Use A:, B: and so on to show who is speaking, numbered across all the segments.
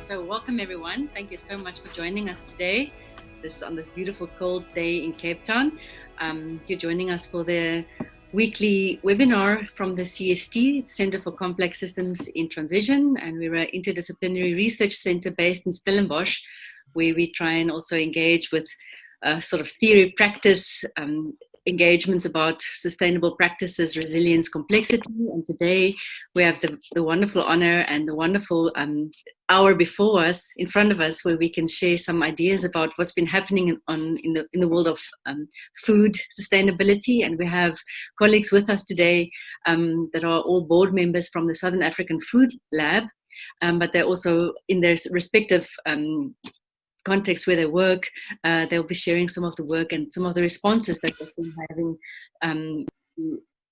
A: So welcome everyone. Thank you so much for joining us today. On this beautiful cold day in Cape Town. You're joining us for the weekly webinar from the CST, Center for Complex Systems in Transition, and we're an interdisciplinary research center based in Stellenbosch, where we try and also engage with sort of theory practice engagements about sustainable practices, resilience, complexity. And today we have the wonderful honor and the wonderful hour before us, in front of us, where we can share some ideas about what's been happening in the world of food sustainability. And we have colleagues with us today that are all board members from the Southern African Food Lab, but they're also in their respective context where they work. They'll be sharing some of the work and some of the responses that they've been having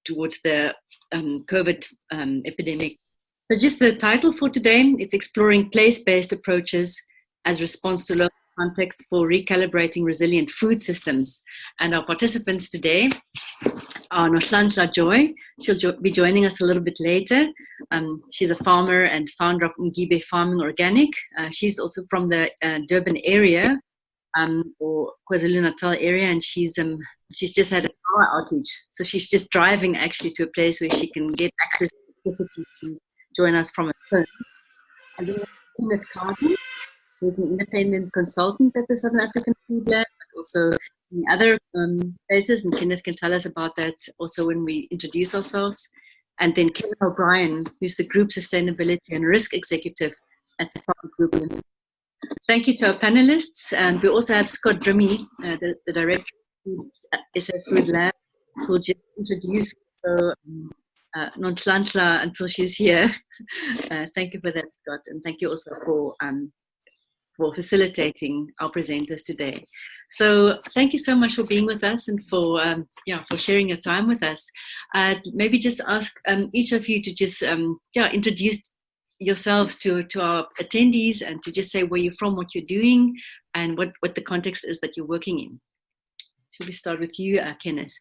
A: towards the COVID epidemic. So just the title for today, it's Exploring Place-Based Approaches as Response to Local Contexts for Recalibrating Resilient Food Systems. And our participants today are Nhlanhla Joy. She'll be joining us a little bit later. She's a farmer and founder of Mgibe Farming Organic. She's also from the Durban area, or KwaZulu-Natal area, and she's just had a power outage. So she's just driving actually to a place where she can get access to electricity to join us from a home. And then Kenneth Carden, who's an independent consultant at the Southern African Food Lab, but also in other places, and Kenneth can tell us about that also when we introduce ourselves. And then Kevin O'Brien, who's the Group Sustainability and Risk Executive at Spar Group Ltd. Thank you to our panelists. And we also have Scott Drimmy, the Director of SA Food Lab, who will just introduce Nhlanhla until she's here. Thank you for that, Scott, and thank you also for facilitating our presenters today. So thank you so much for being with us and for sharing your time with us. Maybe just ask each of you to just introduce yourselves to our attendees and to just say where you're from, what you're doing, and what the context is that you're working in. Should we start with you, Kenneth?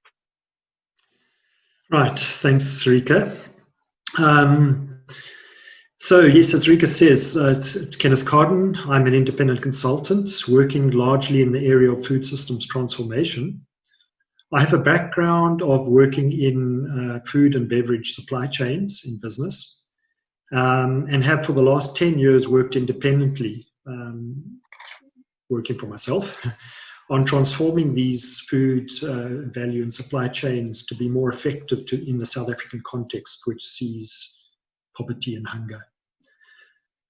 B: Right, thanks, Rika. So yes, as Rika says, it's Kenneth Carden. I'm an independent consultant working largely in the area of food systems transformation. I have a background of working in food and beverage supply chains in business, and have for the last 10 years worked independently, working for myself, on transforming these food value and supply chains to be more effective in the South African context, which sees poverty and hunger.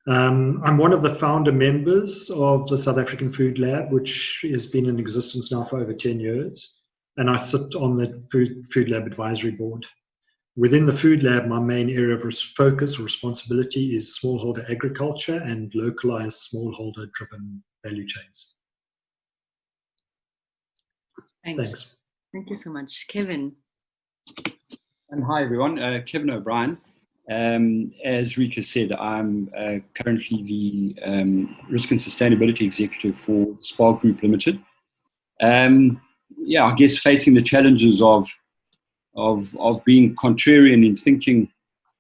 B: I'm one of the founder members of the South African Food Lab, which has been in existence now for over 10 years, and I sit on the Food Lab Advisory Board. Within the Food Lab, my main area of focus or responsibility is smallholder agriculture and localized smallholder-driven value chains. Thanks.
A: Thank you so much. Kevin.
C: And hi, everyone. Kevin O'Brien. As Rika said, I'm currently the Risk and Sustainability Executive for Spar Group Ltd. I guess facing the challenges of being contrarian in thinking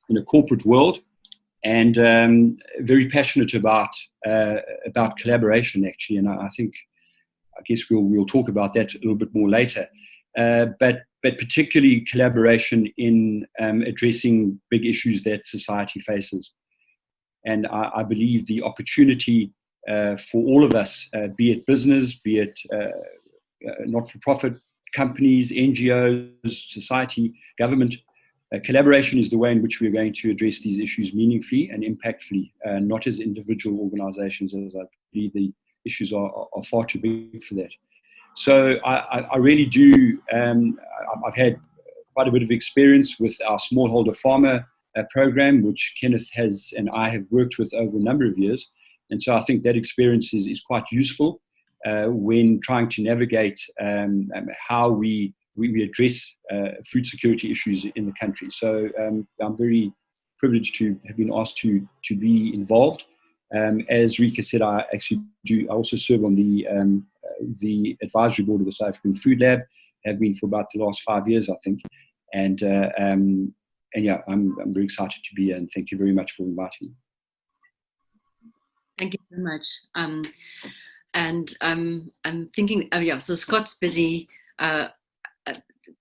C: in a corporate world, and very passionate about collaboration, actually. And I guess we'll talk about that a little bit more later. But particularly collaboration in addressing big issues that society faces. And I believe the opportunity for all of us, be it business, be it not-for-profit companies, NGOs, society, government, collaboration is the way in which we're going to address these issues meaningfully and impactfully, not as individual organizations, as I believe the issues are far too big for that. So I really do, I've had quite a bit of experience with our smallholder farmer program, which Kenneth has and I have worked with over a number of years. And so I think that experience is quite useful when trying to navigate how we address food security issues in the country. So I'm very privileged to have been asked to be involved. As Rika said, I also serve on the advisory board of the South African Food Lab, have been for about the last 5 years, I think. And yeah, I'm very excited to be here, and thank you very much for inviting me.
A: Thank you so much. And I'm thinking, so Scott's busy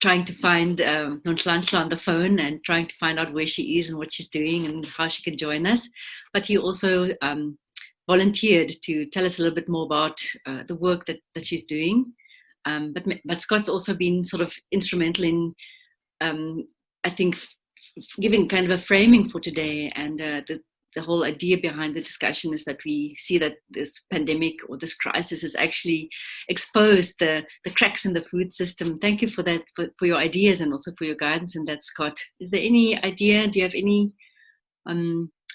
A: trying to find Nonhlanhla on the phone and trying to find out where she is and what she's doing and how she can join us. But he also volunteered to tell us a little bit more about the work that she's doing. But Scott's also been sort of instrumental in, I think, giving kind of a framing for today. And the whole idea behind the discussion is that we see that this pandemic or this crisis has actually exposed the cracks in the food system. Thank you for that, for your ideas and also for your guidance in that, Scott. Is there any idea? Do you have any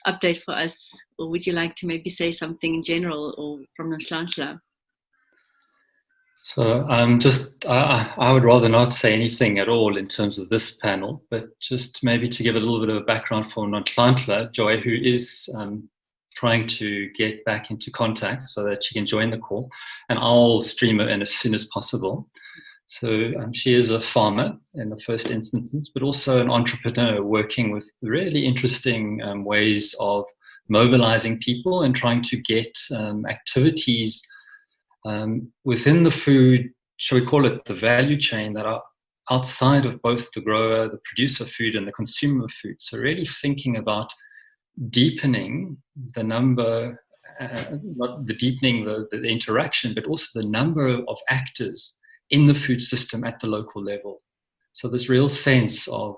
A: update for us, or would you like to maybe say something in general or from Nonhlanhla?
D: So I would rather not say anything at all in terms of this panel, but just maybe to give a little bit of a background for Nonhlanhla, Joy, who is trying to get back into contact so that she can join the call, and I'll stream her in as soon as possible. So she is a farmer in the first instance, but also an entrepreneur working with really interesting ways of mobilizing people and trying to get activities within the food, shall we call it the value chain, that are outside of both the grower, the producer of food, and the consumer of food. So really thinking about deepening the number, not the deepening the interaction, but also the number of actors in the food system at the local level. So this real sense of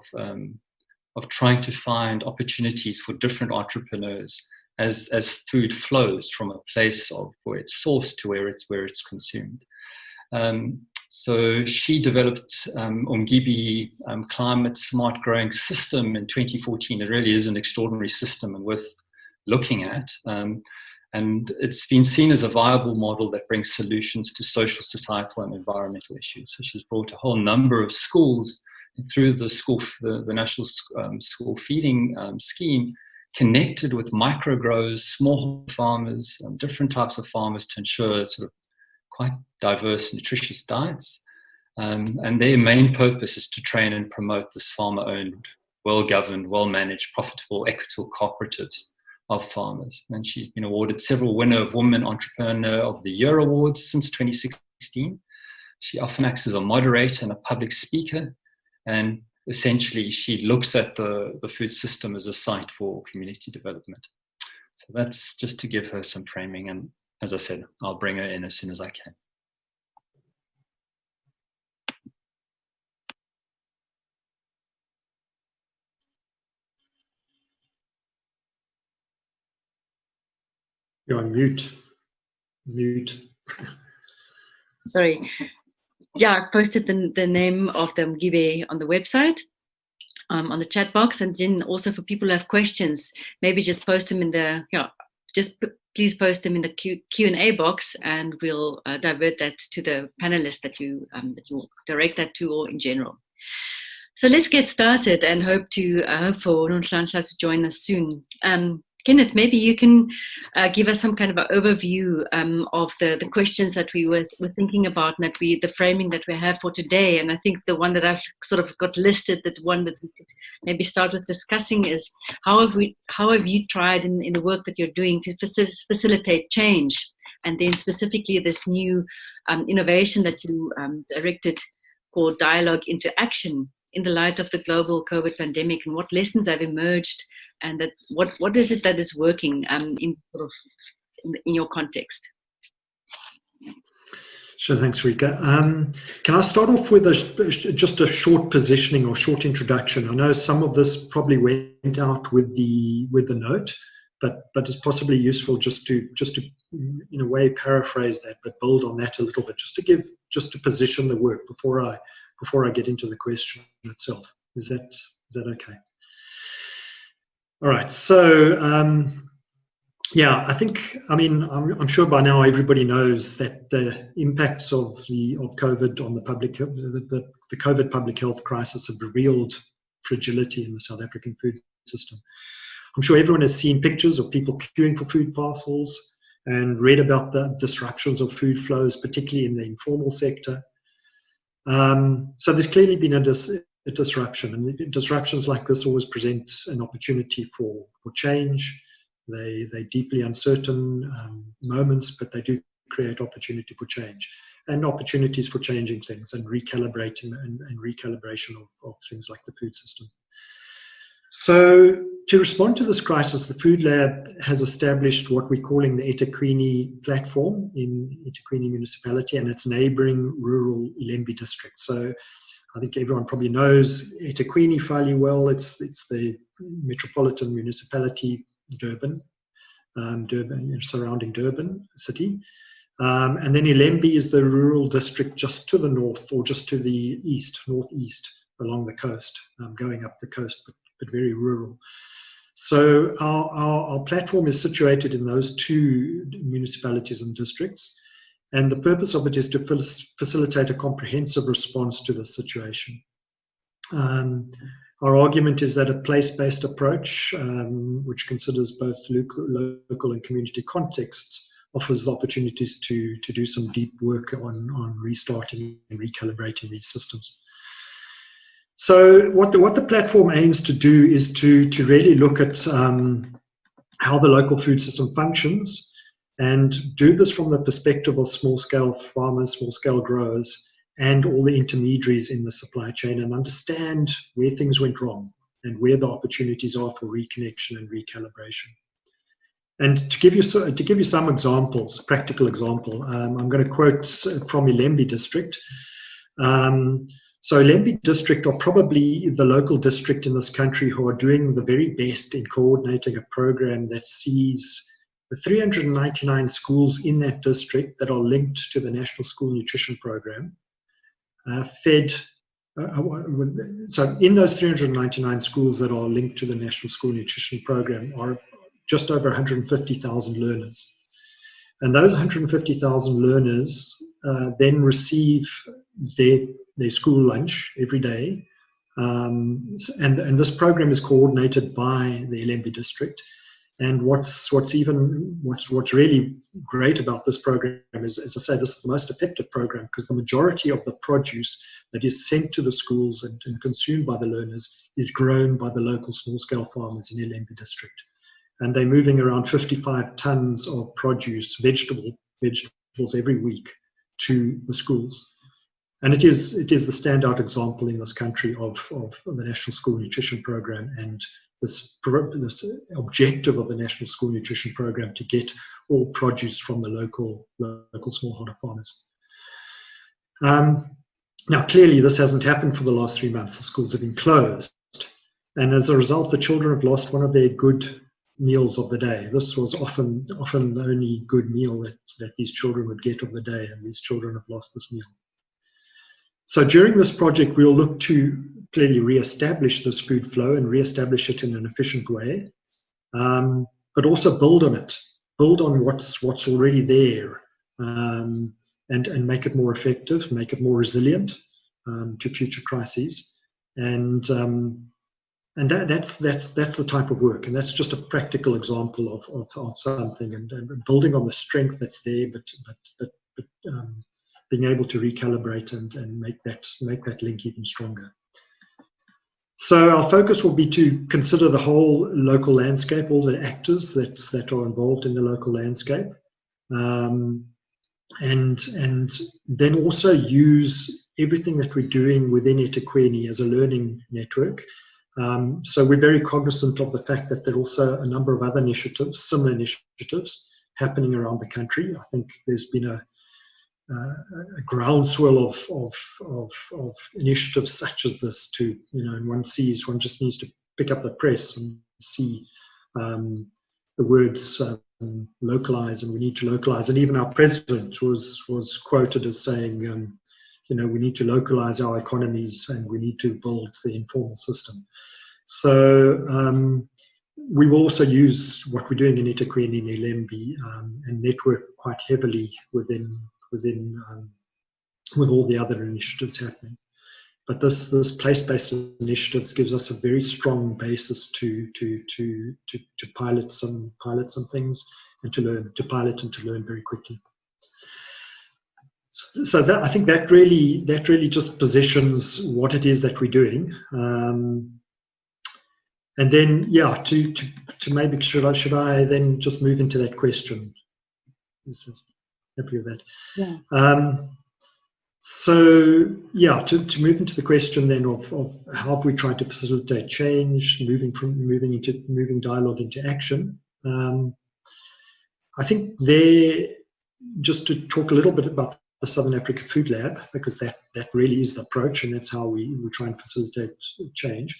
D: trying to find opportunities for different entrepreneurs as food flows from a place of where it's sourced to where it's consumed. So she developed Umgibi Climate Smart Growing System in 2014. It really is an extraordinary system and worth looking at. And it's been seen as a viable model that brings solutions to social, societal, and environmental issues. So she's brought a whole number of schools through the National School Feeding Scheme, connected with micro growers, small farmers, different types of farmers, to ensure sort of quite diverse, nutritious diets. And their main purpose is to train and promote this farmer-owned, well-governed, well-managed, profitable, equitable cooperatives of farmers. And she's been awarded several Winner of Women Entrepreneur of the Year awards since 2016. She often acts as a moderator and a public speaker, and essentially she looks at the food system as a site for community development. So that's just to give her some framing, and as I said, I'll bring her in as soon as I can.
B: You're on mute.
A: Sorry. Yeah, I posted the name of the Mgibe on the website, on the chat box, and then also for people who have questions, maybe just post them in the, please post them in the Q&A box, and we'll divert that to the panelists that you direct that to, or in general. So let's get started, and hope for Nonhlanhla to join us soon. Kenneth, maybe you can give us some kind of an overview of the questions that we were thinking about, and the framing that we have for today. And I think the one that I've sort of got listed, that one that we could maybe start with discussing, is how have you tried in the work that you're doing to facilitate change, and then specifically this new innovation that you directed called Dialogue into Action, in the light of the global COVID pandemic, and what lessons have emerged, and that what is it that is working in your context?
B: Sure, thanks, Rika. Can I start off with just a short positioning or short introduction? I know some of this probably went out with the note, but it's possibly useful just to in a way paraphrase that, but build on that a little bit, just to position the work before I get into the question itself. Is that okay? All right. So I'm sure by now everybody knows that the impacts of COVID on the COVID public health crisis have revealed fragility in the South African food system. I'm sure everyone has seen pictures of people queuing for food parcels and read about the disruptions of food flows, particularly in the informal sector. So there's clearly been a disruption, and disruptions like this always present an opportunity for change, They're deeply uncertain moments, but they do create opportunity for change and opportunities for changing things and recalibrating and recalibration of things like the food system. So to respond to this crisis, the Food Lab has established what we're calling the eThekwini platform in eThekwini municipality and its neighboring rural Ilembe district. So I think everyone probably knows eThekwini fairly well. It's the metropolitan municipality, Durban, surrounding Durban city. And then Ilembe is the rural district just to the north, or just to the northeast along the coast, going up the coast, but very rural. So our platform is situated in those two municipalities and districts. And the purpose of it is to facilitate a comprehensive response to this situation. Our argument is that a place-based approach, which considers both local and community contexts, offers the opportunities to do some deep work on restarting and recalibrating these systems. So what the platform aims to do is to really look at how the local food system functions, and do this from the perspective of small-scale farmers, small-scale growers, and all the intermediaries in the supply chain, and understand where things went wrong and where the opportunities are for reconnection and recalibration. And to give you some examples, practical example, I'm going to quote from Ilembe district. So Ilembe district are probably the local district in this country who are doing the very best in coordinating a program that sees the 399 schools in that district that are linked to the National School Nutrition Program fed. So in those 399 schools that are linked to the National School Nutrition Program are just over 150,000 learners. And those 150,000 learners then receive their school lunch every day. And this program is coordinated by the Ilembe district. And what's really great about this program is, as I say, this is the most effective program because the majority of the produce that is sent to the schools and consumed by the learners is grown by the local small-scale farmers in Ilembe district. And they're moving around 55 tons of produce, vegetables every week to the schools. And it is the standout example in this country of the National School Nutrition Program and this objective of the National School Nutrition Program to get all produce from the local smallholder farmers. Now, clearly, this hasn't happened for the last 3 months. The schools have been closed. And as a result, the children have lost one of their good meals of the day. This was often the only good meal that these children would get of the day, and these children have lost this meal. So during this project, we'll look to clearly re-establish this food flow and re-establish it in an efficient way, but also build on what's already there, and make it more effective, make it more resilient to future crises, and that's the type of work, and that's just a practical example of something, and building on the strength that's there, but being able to recalibrate and make that link even stronger. So our focus will be to consider the whole local landscape, all the actors that are involved in the local landscape, and then also use everything that we're doing within eThekwini as a learning network. So we're very cognizant of the fact that there are also a number of other initiatives, similar initiatives, happening around the country. I think there's been a groundswell of initiatives such as this to, and one just needs to pick up the press and see the words localize, and we need to localize. And even our president was quoted as saying, we need to localize our economies and we need to build the informal system. So we will also use what we're doing in eThekwini and Ilembe and network quite heavily with all the other initiatives happening. But this place-based initiatives gives us a very strong basis to pilot some things and to pilot and to learn very quickly. So I think that really just positions what it is that we're doing, and then to to maybe, should I then just move into that question? Happy with that?
A: Yeah.
B: So yeah, to move into the question then of how have we tried to facilitate change, moving dialogue into action. I think there, just to talk a little bit about the Southern Africa Food Lab, because that really is the approach, and that's how we try and facilitate change.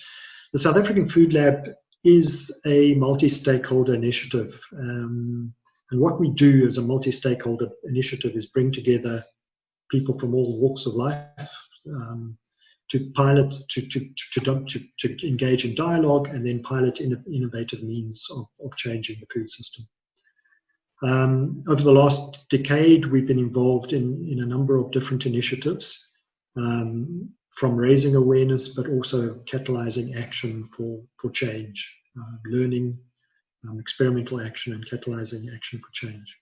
B: The South African Food Lab is a multi-stakeholder initiative, and what we do as a multi-stakeholder initiative is bring together people from all walks of life to pilot, to engage in dialogue, and then pilot innovative means of changing the food system. Over the last decade, we've been involved in a number of different initiatives, from raising awareness, but also catalyzing action for change, learning, experimental action, and catalyzing action for change.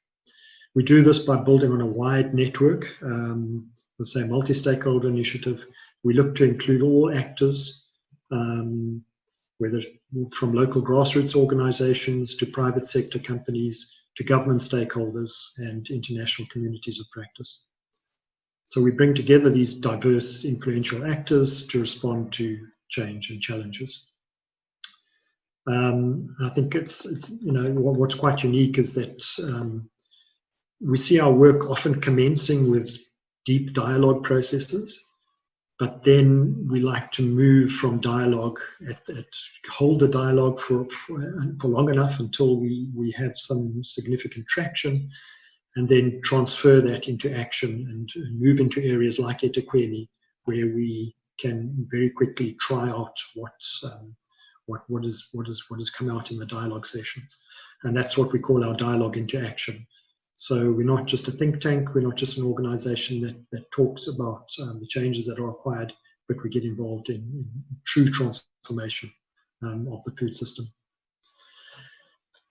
B: We do this by building on a wide network, let's say a multi-stakeholder initiative. We look to include all actors, whether from local grassroots organizations to private sector companies to government stakeholders and international communities of practice. So we bring together these diverse, influential actors to respond to change and challenges. I think it's what's quite unique is that we see our work often commencing with deep dialogue processes, but then we like to move from dialogue, hold the dialogue for long enough until we have some significant traction, and then transfer that into action and move into areas like eThekwini, where we can very quickly try out what has come out in the dialogue sessions. And that's what we call our dialogue into action. So we're not just a think tank, we're not just an organization that talks about the changes that are required, but we get involved in true transformation of the food system.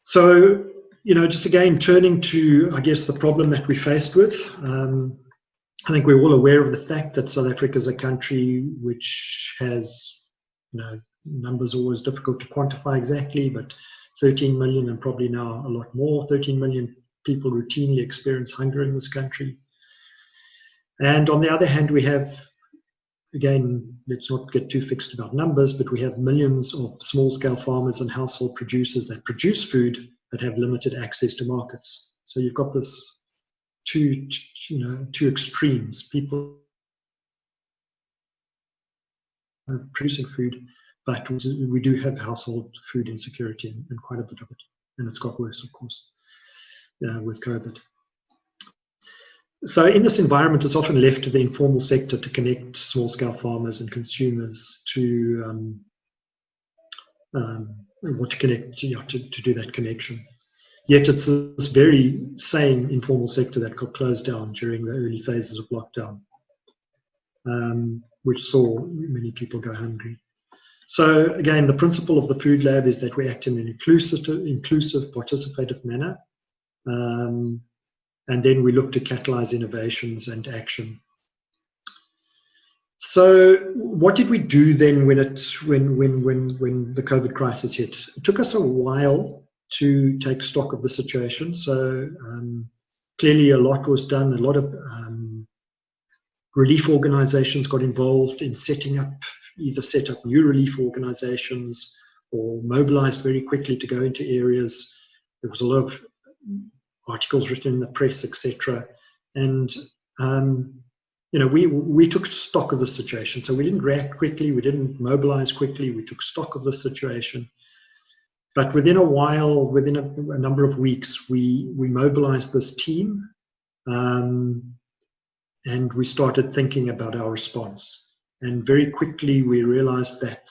B: So, just again, turning to, I guess, the problem that we're faced with. I think we're all aware of the fact that South Africa is a country which has, numbers are always difficult to quantify exactly, but 13 million and probably now a lot more, 13 million people routinely experience hunger in this country. And on the other hand, we have, again, let's not get too fixed about numbers, but we have millions of small-scale farmers and household producers that produce food that have limited access to markets. So you've got this two extremes. People are producing food, but we do have household food insecurity and quite a bit of it. And it's got worse, of course, with COVID. So in this environment, it's often left to the informal sector to connect small-scale farmers and consumers to do that connection. Yet it's this very same informal sector that got closed down during the early phases of lockdown, which saw many people go hungry. So again, the principle of the Food Lab is that we act in an inclusive, participative manner. And then we look to catalyze innovations and action. So what did we do then when the COVID crisis hit? It took us a while to take stock of the situation. So clearly a lot was done. A lot of relief organizations got involved in either set up new relief organizations or mobilized very quickly to go into areas. There was a lot of articles written in the press, etc. And we took stock of the situation. So we didn't react quickly, we didn't mobilize quickly, we took stock of the situation. But within a number of weeks, we mobilized this team, and we started thinking about our response. And very quickly we realized that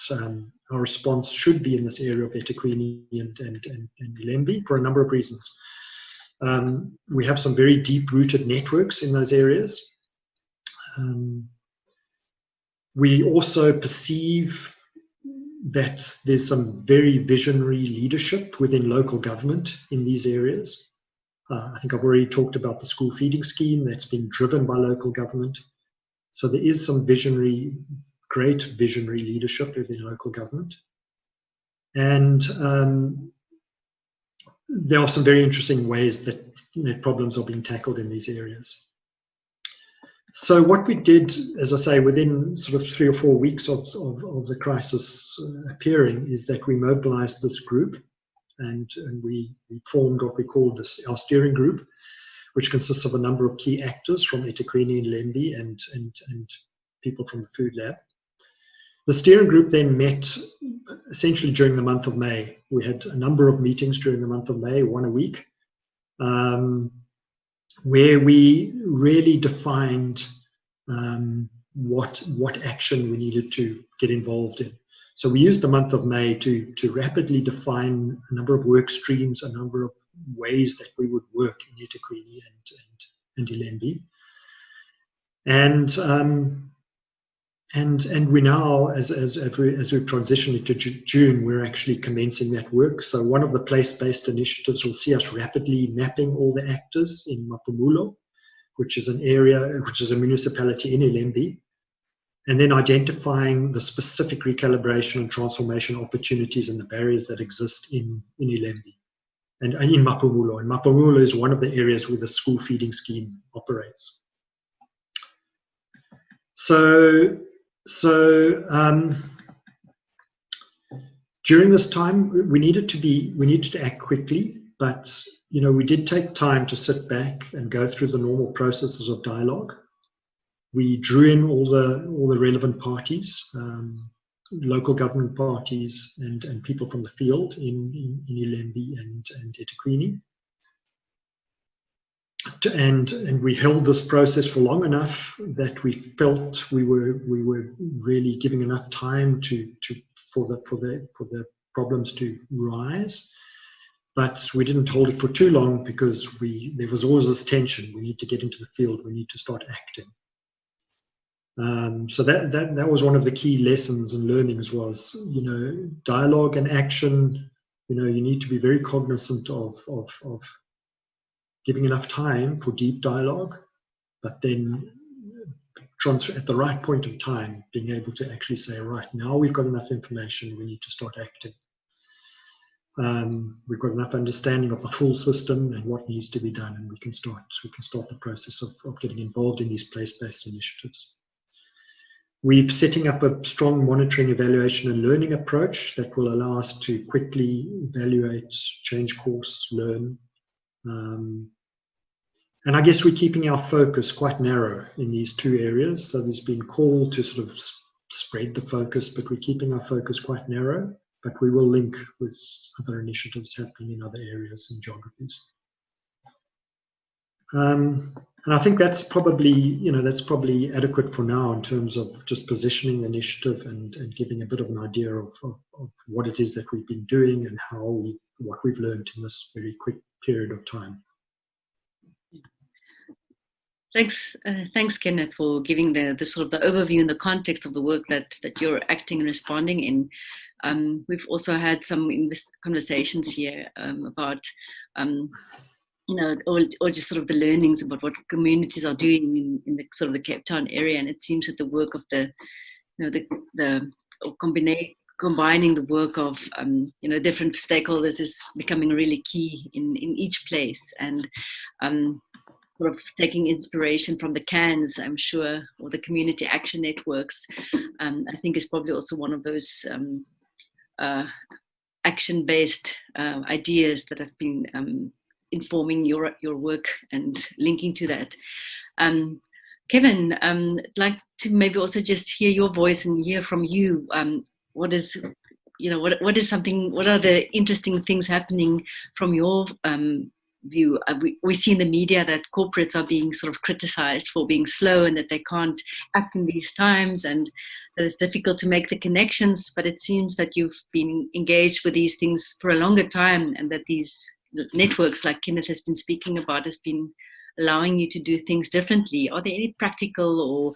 B: our response should be in this area of eThekwini and Lembi for a number of reasons. We have some very deep-rooted networks in those areas. We also perceive that there's some very visionary leadership within local government in these areas. I think I've already talked about the school feeding scheme that's been driven by local government. So there is some great visionary leadership within local government. And there are some very interesting ways that problems are being tackled in these areas. So what we did, as I say, within sort of 3 or 4 weeks of the crisis appearing, is that we mobilized this group, and we formed what we call our steering group, which consists of a number of key actors from eThekwini and Lembi and people from the food lab. The steering group then met essentially during the month of May. We had a number of meetings during the month of May, 1 a week, where we really defined what action we needed to get involved in. So we used the month of May to rapidly define a number of work streams, a number of ways that we would work in eThekwini and Ilembi. And we now, as we've transitioned into June, we're actually commencing that work. So one of the place-based initiatives will see us rapidly mapping all the actors in Mapumulo, which is a municipality in Ilembi, and then identifying the specific recalibration and transformation opportunities and the barriers that exist in Ilembi and in Mapumulo. And Mapumulo is one of the areas where the school feeding scheme operates. So during this time, we needed to act quickly, but we did take time to sit back and go through the normal processes of dialogue. We drew in all the relevant parties, local government parties, and people from the field in Ilembi and eThekwini. And we held this process for long enough that we felt we were really giving enough time for the problems to rise, but we didn't hold it for too long because there was always this tension. We need to get into the field. We need to start acting. So that was one of the key lessons and learnings was dialogue and action. You need to be very cognizant of giving enough time for deep dialogue, but then at the right point of time, being able to actually say, right, now we've got enough information, we need to start acting. We've got enough understanding of the full system and what needs to be done, and we can start the process of getting involved in these place-based initiatives. We're setting up a strong monitoring, evaluation, and learning approach that will allow us to quickly evaluate, change course, learn. And I guess we're keeping our focus quite narrow in these two areas. So there's been call to sort of spread the focus, but we're keeping our focus quite narrow. But we will link with other initiatives happening in other areas and geographies. And I think that's probably adequate for now in terms of just positioning the initiative and giving a bit of an idea of what it is that we've been doing and what we've learned in this very quick period of time.
A: Thanks, Kenneth, for giving the sort of the overview and the context of the work that you're acting and responding in. We've also had some conversations here about, or just sort of the learnings about what communities are doing in the sort of the Cape Town area, and it seems that the work of combining the work of different stakeholders is becoming really key in each place, and sort of taking inspiration from the CANs, I'm sure, or the community action networks, I think is probably also one of those action-based ideas that have been informing your work and linking to that. Kevin, I'd like to maybe also just hear your voice and hear from you. What are the interesting things happening from your view? We see in the media that corporates are being sort of criticized for being slow and that they can't act in these times and that it's difficult to make the connections, but it seems that you've been engaged with these things for a longer time and that these networks like Kenneth has been speaking about has been allowing you to do things differently. Are there any practical or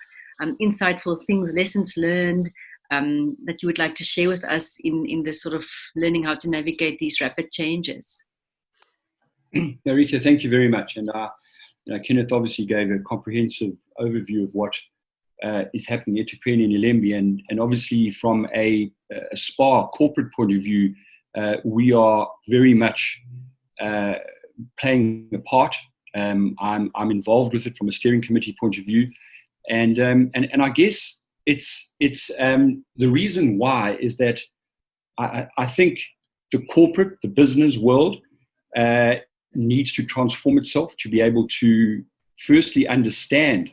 A: insightful things, lessons learned that you would like to share with us in this sort of learning how to navigate these rapid changes?
C: Rika, thank you very much. And Kenneth obviously gave a comprehensive overview of what is happening at eThekwini and Ilembi, and obviously from a SPAR corporate point of view, we are very much playing a part. I'm involved with it from a steering committee point of view, and I guess it's the reason why is that I think the business world needs to transform itself to be able to firstly understand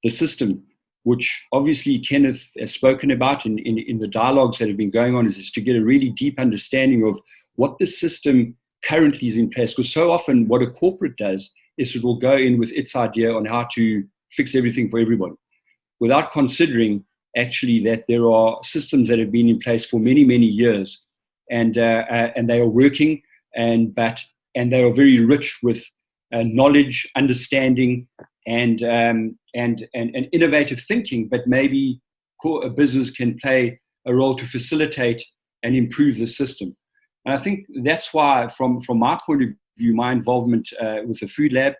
C: the system, which obviously Kenneth has spoken about in the dialogues that have been going on, is to get a really deep understanding of what the system currently is in place. Because so often what a corporate does is it will go in with its idea on how to fix everything for everybody, without considering actually that there are systems that have been in place for many, many years, and they are working, and they are very rich with knowledge, understanding, and innovative thinking. But maybe a business can play a role to facilitate and improve the system. And I think that's why, from my point of view, my involvement with the food lab,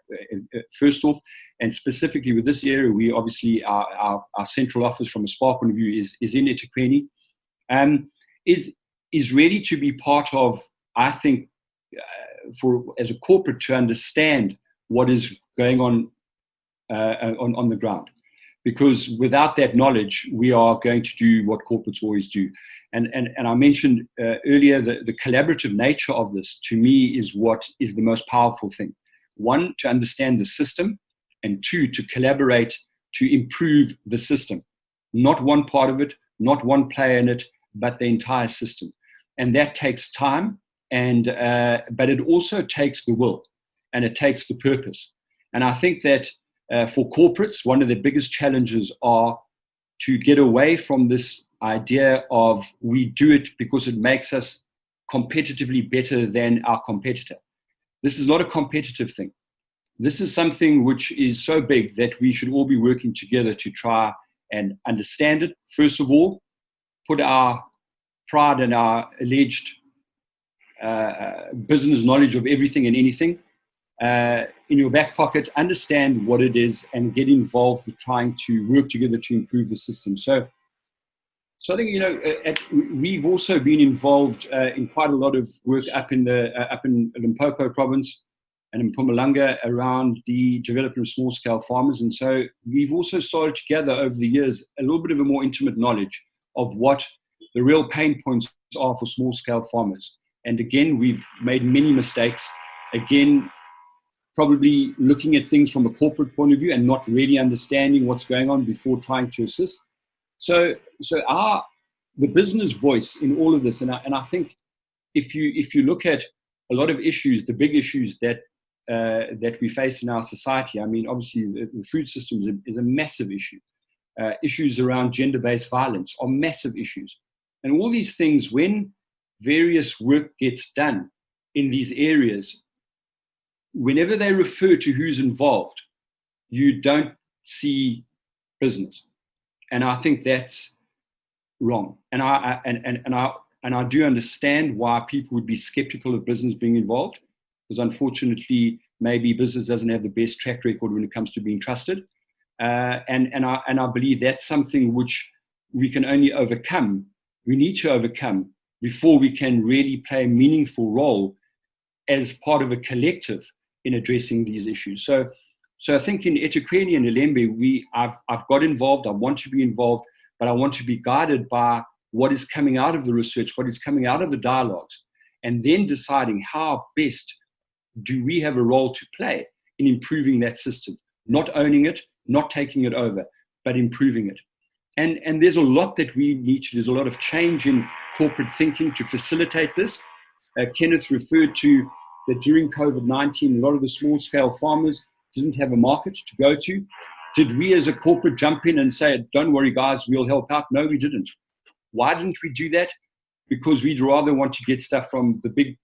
C: first off, and specifically with this area, we obviously our central office from a SPAR point of view is in eThekwini, is really to be part of, I think, as a corporate, to understand what is going on the ground. Because without that knowledge, we are going to do what corporates always do. And I mentioned earlier the collaborative nature of this, to me, is what is the most powerful thing. One, to understand the system, and two, to collaborate to improve the system. Not one part of it, not one player in it, but the entire system. And that takes time, but it also takes the will, and it takes the purpose. And I think that for corporates, one of the biggest challenges are to get away from this idea of we do it because it makes us competitively better than our competitor. This is not a competitive thing. This is something which is so big that we should all be working together to try and understand it. First of all, put our pride and our alleged business knowledge of everything and anything in your back pocket, understand what it is, and get involved with trying to work together to improve the system. So I think, we've also been involved in quite a lot of work up in Limpopo province and in Mpumalanga around the development of small-scale farmers. And so we've also started to gather over the years a little bit of a more intimate knowledge of what the real pain points are for small-scale farmers. And again, we've made many mistakes. Again, probably looking at things from a corporate point of view and not really understanding what's going on before trying to assist. So the business voice in all of this, and I think if you look at a lot of issues, the big issues that we face in our society, I mean, obviously the food system is a massive issue. Issues around gender-based violence are massive issues. And all these things, when various work gets done in these areas, whenever they refer to who's involved, you don't see business. And I think that's wrong. And I do understand why people would be skeptical of business being involved, because unfortunately, maybe business doesn't have the best track record when it comes to being trusted. And I believe that's something which we can only overcome. We need to overcome before we can really play a meaningful role as part of a collective in addressing these issues. So I think in eThekwini and Ilembe, I've got involved. I want to be involved, but I want to be guided by what is coming out of the research, what is coming out of the dialogues, and then deciding how best do we have a role to play in improving that system, not owning it, not taking it over, but improving it. And there's a lot that we need to, there's a lot of change in corporate thinking to facilitate this. Kenneth referred to that during COVID-19, a lot of the small-scale farmers didn't have a market to go to. Did we as a corporate jump in and say, don't worry guys, we'll help out? No, we didn't. Why didn't we do that? Because we'd rather want to get stuff from the big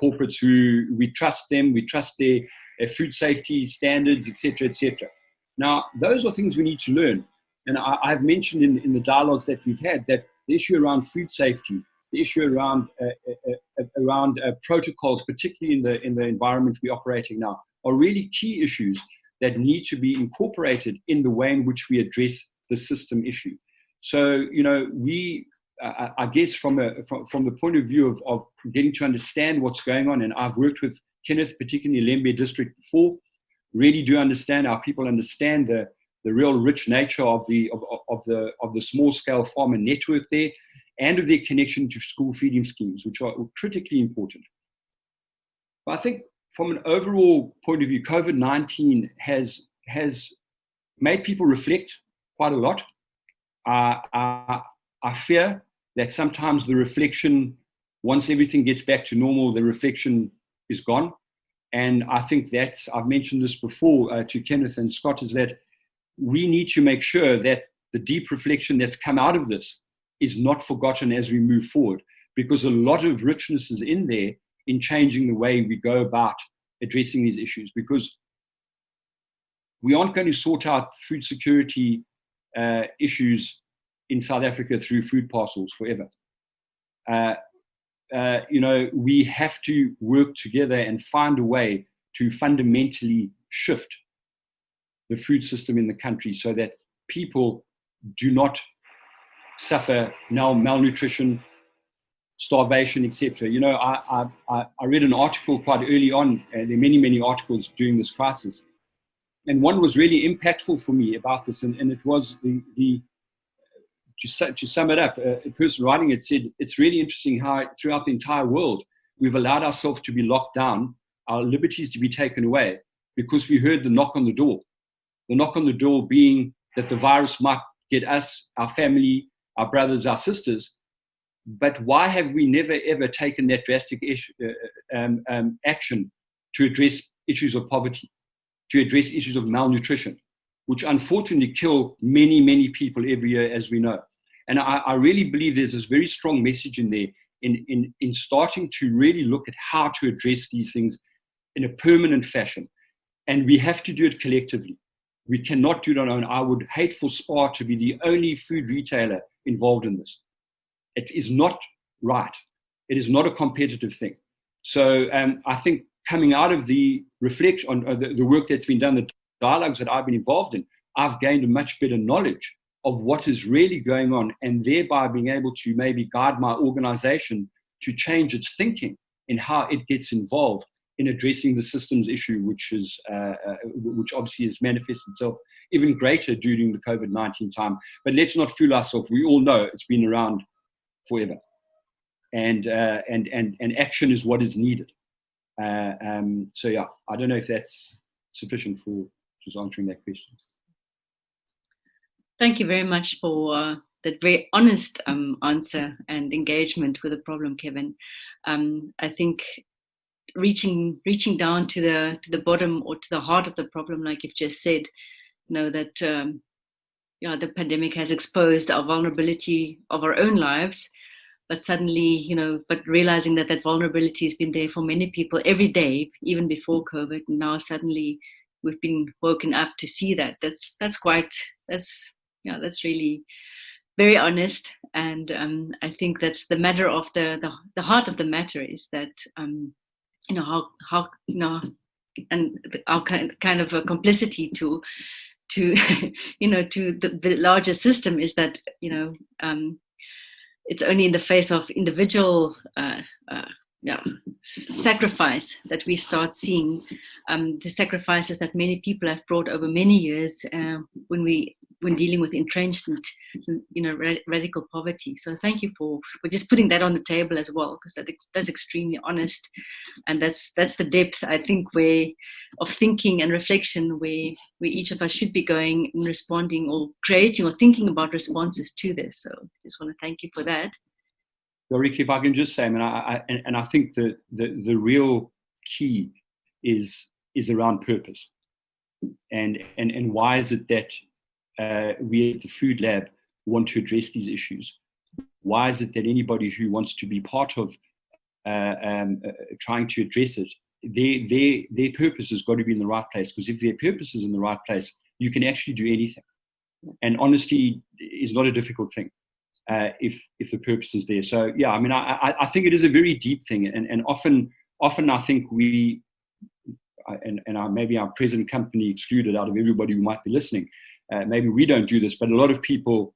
C: corporates who we trust them, we trust their food safety standards, etc., etc. Now, those are things we need to learn. And I've mentioned in the dialogues that we've had that the issue around food safety, the issue around protocols, particularly in the environment we're operating now, are really key issues that need to be incorporated in the way in which we address the system issue. So, I guess from the point of view of getting to understand what's going on, and I've worked with Kenneth, particularly Lembe district before, really do understand, our people understand the real rich nature of the small scale farmer network there, and of their connection to school feeding schemes, which are critically important. But I think from an overall point of view, COVID-19 has made people reflect quite a lot. I fear that sometimes the reflection, once everything gets back to normal, the reflection is gone. And I think that's, I've mentioned this before to Kenneth and Scott, is that we need to make sure that the deep reflection that's come out of this is not forgotten as we move forward, because a lot of richness is in there in changing the way we go about addressing these issues, because we aren't going to sort out food security issues in South Africa through food parcels forever. We have to work together and find a way to fundamentally shift the food system in the country so that people do not suffer malnutrition, starvation, etc. I read an article quite early on, there are many articles during this crisis, and one was really impactful for me about this, and it was to sum it up, a person writing it said, it's really interesting how throughout the entire world we've allowed ourselves to be locked down, our liberties to be taken away, because we heard the knock on the door. The knock on the door being that the virus might get us, our family, our brothers, our sisters. But why have we never ever taken that drastic action to address issues of poverty, to address issues of malnutrition, which unfortunately kill many people every year, as we know. And I really believe there's this very strong message in there in starting to really look at how to address these things in a permanent fashion. And we have to do it collectively. We cannot do it on our own. I would hate for SPAR to be the only food retailer involved in this. It is not right. It is not a competitive thing. So I think coming out of the reflection on the work that's been done, the dialogues that I've been involved in, I've gained a much better knowledge of what is really going on, and thereby being able to maybe guide my organization to change its thinking in how it gets involved in addressing the systems issue, which obviously has manifested itself even greater during the COVID-19 time. But let's not fool ourselves. We all know it's been around forever, and action is what is needed. So yeah, I don't know if that's sufficient for just answering that question.
A: Thank you very much for that very honest answer and engagement with the problem, Kevin. I think reaching down to the bottom or to the heart of the problem, like you've just said, that the pandemic has exposed our vulnerability of our own lives, but suddenly, but realizing that vulnerability has been there for many people every day, even before COVID, and now suddenly we've been woken up to see that. That's really very honest, and I think that's the matter of the heart of the matter is that how and our kind of a complicity to to the larger system is that it's only in the face of individual sacrifice that we start seeing the sacrifices that many people have brought over many years when dealing with entrenched and radical poverty. So thank you for just putting that on the table as well, because that's extremely honest, and that's the depth, I think, of thinking and reflection where each of us should be going and responding or creating or thinking about responses to this. So I just want to thank you for that.
C: Well, Ricky, if I can just say, I think the real key is around purpose, and why is it that we as the Food Lab want to address these issues? Why is it that anybody who wants to be part of trying to address it, their purpose has got to be in the right place? Because if their purpose is in the right place, you can actually do anything. And honesty is not a difficult thing if the purpose is there. So yeah, I think it is a very deep thing, and often I think we, maybe our present company excluded out of everybody who might be listening, maybe we don't do this, but a lot of people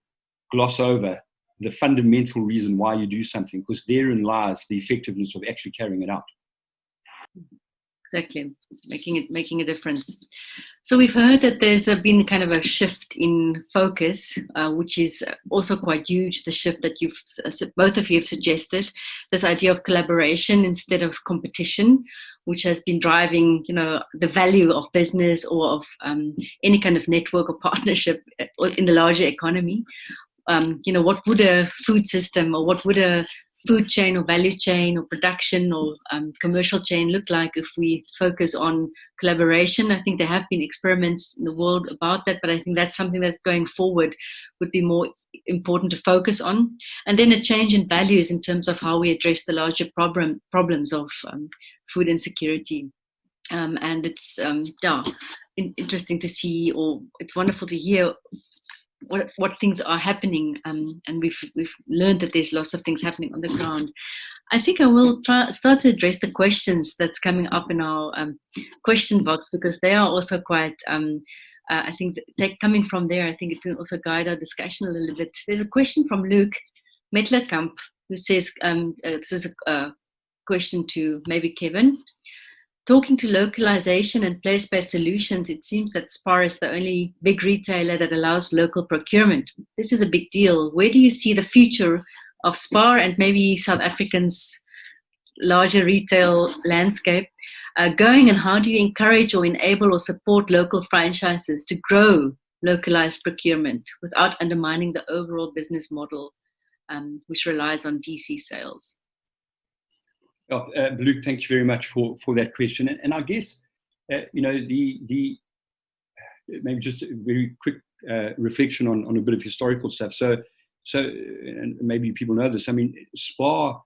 C: gloss over the fundamental reason why you do something, because therein lies the effectiveness of actually carrying it out.
A: exactly. Making a difference. So we've heard that there's been kind of a shift in focus, which is also quite huge. The shift that both of you have suggested, this idea of collaboration instead of competition, which has been driving, the value of business or of any kind of network or partnership in the larger economy. What would a food system or what would a food chain or value chain or production or commercial chain look like if we focus on collaboration? I think there have been experiments in the world about that, but I think that's something that's going forward would be more important to focus on. And then a change in values in terms of how we address the larger problems of food insecurity. And it's interesting to see, or it's wonderful to hear what things are happening, and we've learned that there's lots of things happening on the ground. I think I will start to address the questions that's coming up in our question box, because they are also quite, I think, coming from there, I think it can also guide our discussion a little bit. There's a question from Luke Metlerkamp, who says, this is a question to maybe Kevin. Talking to localization and place-based solutions, it seems that SPAR is the only big retailer that allows local procurement. This is a big deal. Where do you see the future of SPAR and maybe South Africa's larger retail landscape going, and how do you encourage or enable or support local franchises to grow localized procurement without undermining the overall business model, which relies on DC sales?
C: Luke, thank you very much for that question. And I guess, maybe just a very quick reflection on a bit of historical stuff. So, and maybe people know this. I mean, SPAR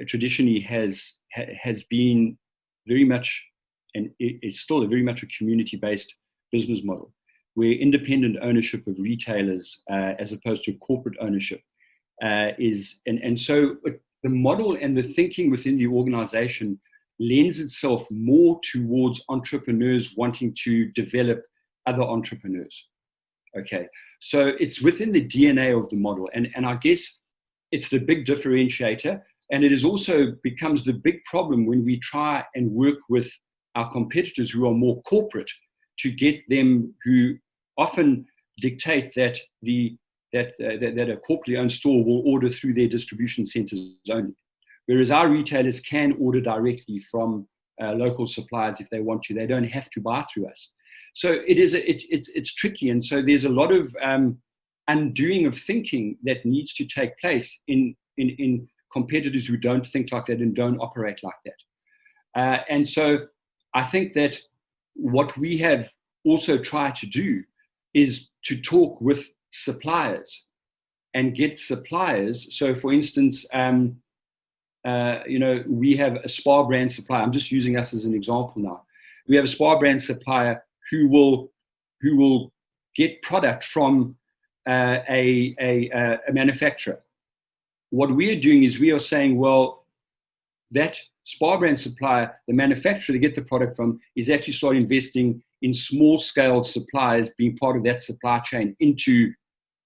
C: traditionally has been very much, and it's still very much a community-based business model, where independent ownership of retailers, as opposed to corporate ownership, is, and so the model and the thinking within the organization lends itself more towards entrepreneurs wanting to develop other entrepreneurs. Okay, so it's within the DNA of the model, and I guess it's the big differentiator, and it is also becomes the big problem when we try and work with our competitors who are more corporate to get them, who often dictate that that a corporately owned store will order through their distribution centers only, whereas our retailers can order directly from local suppliers if they want to. They don't have to buy through us. So it's tricky, and so there's a lot of undoing of thinking that needs to take place in competitors who don't think like that and don't operate like that. And so I think that what we have also tried to do is to talk with suppliers and get suppliers. So for instance, we have a SPAR brand supplier. I'm just using us as an example now. We have a SPAR brand supplier who will get product from a manufacturer. What we are doing is we are saying, well, that SPAR brand supplier, the manufacturer to get the product from, is actually start investing in small scale suppliers being part of that supply chain into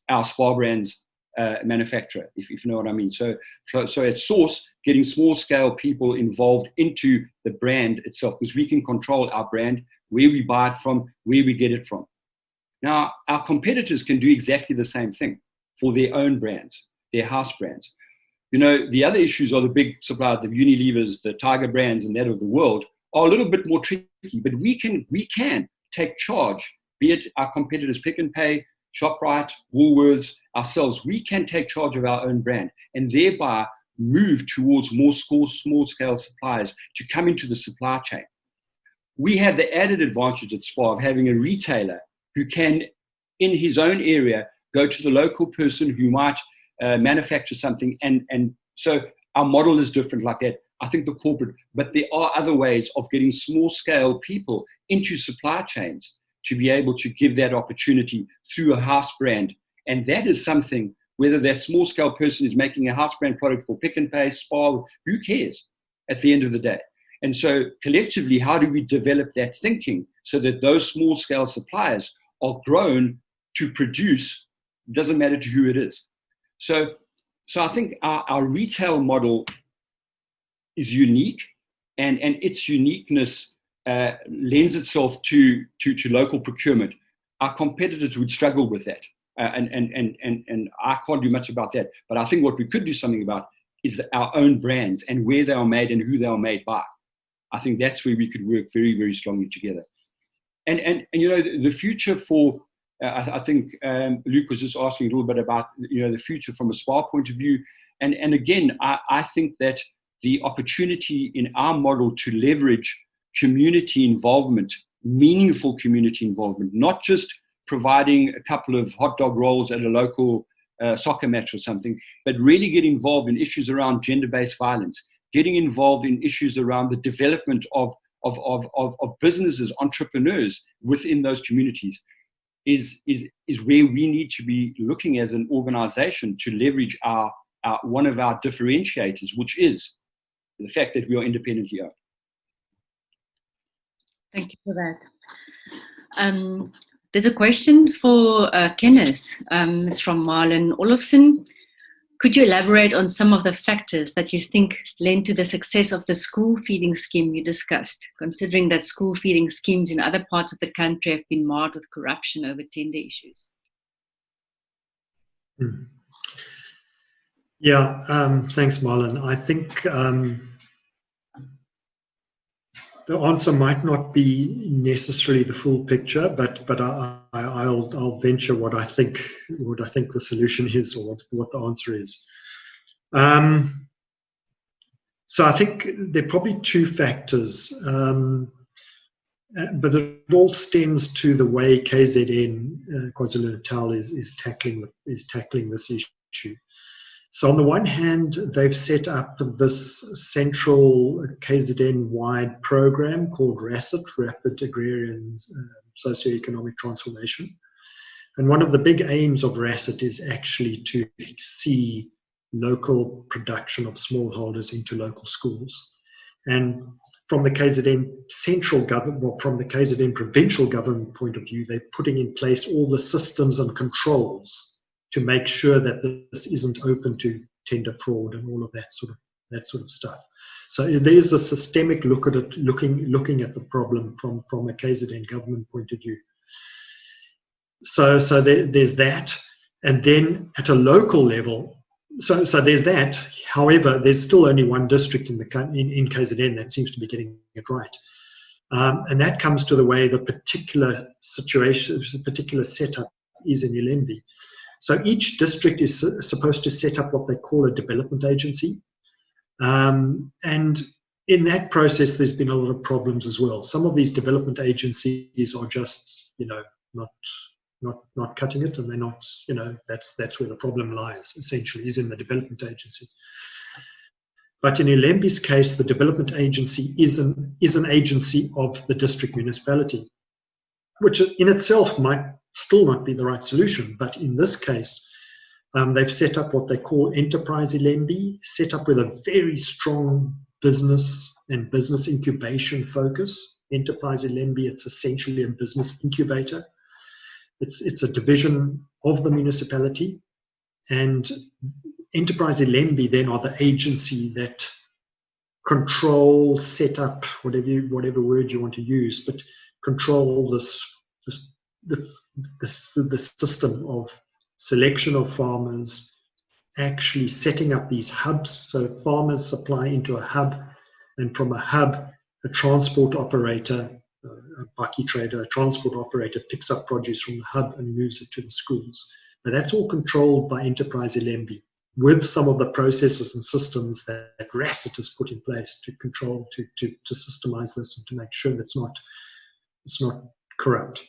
C: our SPAR brands manufacturer, if you know what I mean. So at source, getting small scale people involved into the brand itself, because we can control our brand, where we buy it from, where we get it from. Now, our competitors can do exactly the same thing for their own brands, their house brands. The other issues are the big suppliers, the Unilevers, the Tiger brands, and that of the world are a little bit more tricky, but we can take charge, be it our competitors, Pick and Pay, ShopRite, Woolworths, ourselves. We can take charge of our own brand and thereby move towards more small scale suppliers to come into the supply chain. We have the added advantage at SPAR of having a retailer who can, in his own area, go to the local person who might manufacture something. And so our model is different like that. I think the corporate, but there are other ways of getting small scale people into supply chains to be able to give that opportunity through a house brand. And that is something, whether that small scale person is making a house brand product for Pick and Pay, SPAR, who cares at the end of the day? And so collectively, how do we develop that thinking so that those small scale suppliers are grown to produce, doesn't matter to who it is. So I think our retail model is unique, and its uniqueness lends itself to local procurement, our competitors would struggle with that. And I can't do much about that. But I think what we could do something about is our own brands and where they are made and who they are made by. I think that's where we could work very, very strongly together. And the future for, I think Luke was just asking a little bit about, the future from a SPAR point of view. And again, I think that the opportunity in our model to leverage community involvement, meaningful community involvement, not just providing a couple of hot dog rolls at a local soccer match or something, but really get involved in issues around gender-based violence, getting involved in issues around the development of businesses, entrepreneurs within those communities is where we need to be looking as an organization to leverage our one of our differentiators, which is the fact that we are independently owned.
A: Thank you for that. There's a question for Kenneth. It's from Marlon Olofsson. Could you elaborate on some of the factors that you think lend to the success of the school feeding scheme you discussed, considering that school feeding schemes in other parts of the country have been marred with corruption over tender issues?
B: Yeah, thanks, Marlon. I think the answer might not be necessarily the full picture, but I'll venture what I think the solution is, or what the answer is. So I think there are probably two factors, but it all stems to the way KZN, KwaZulu-Natal, is tackling this issue. So on the one hand, they've set up this central KZN-wide program called RACIT, Rapid Agrarian Socioeconomic Transformation. And one of the big aims of RACIT is actually to see local production of smallholders into local schools. And from the KZN central government, well, from the KZN provincial government point of view, they're putting in place all the systems and controls to make sure that this isn't open to tender fraud and all of that sort of stuff. So there's a systemic look at it, looking at the problem from a KZN government point of view. So there's that, and then at a local level, so there's that. However, there's still only one district in KZN that seems to be getting it right, and that comes to the way the particular situation, the particular setup is in Ilembe. So each district is supposed to set up what they call a development agency. And in that process, there's been a lot of problems as well. Some of these development agencies are just, not cutting it, and they're not, that's where the problem lies, essentially, is in the development agency. But in Ilembe's case, the development agency is an agency of the district municipality, which in itself might still not be the right solution. But in this case, they've set up what they call Enterprise Ilembe, set up with a very strong business and business incubation focus. Enterprise Ilembe, it's essentially a business incubator. It's a division of the municipality, and Enterprise Ilembe then are the agency that control, set up, whatever word you want to use, but control the system of selection of farmers, actually setting up these hubs. So farmers supply into a hub, and from a hub, a transport operator, a bucky trader, a transport operator picks up produce from the hub and moves it to the schools. Now that's all controlled by Enterprise Ilembe, with some of the processes and systems that RACIT has put in place to control, to systemize this and to make sure that it's not corrupt.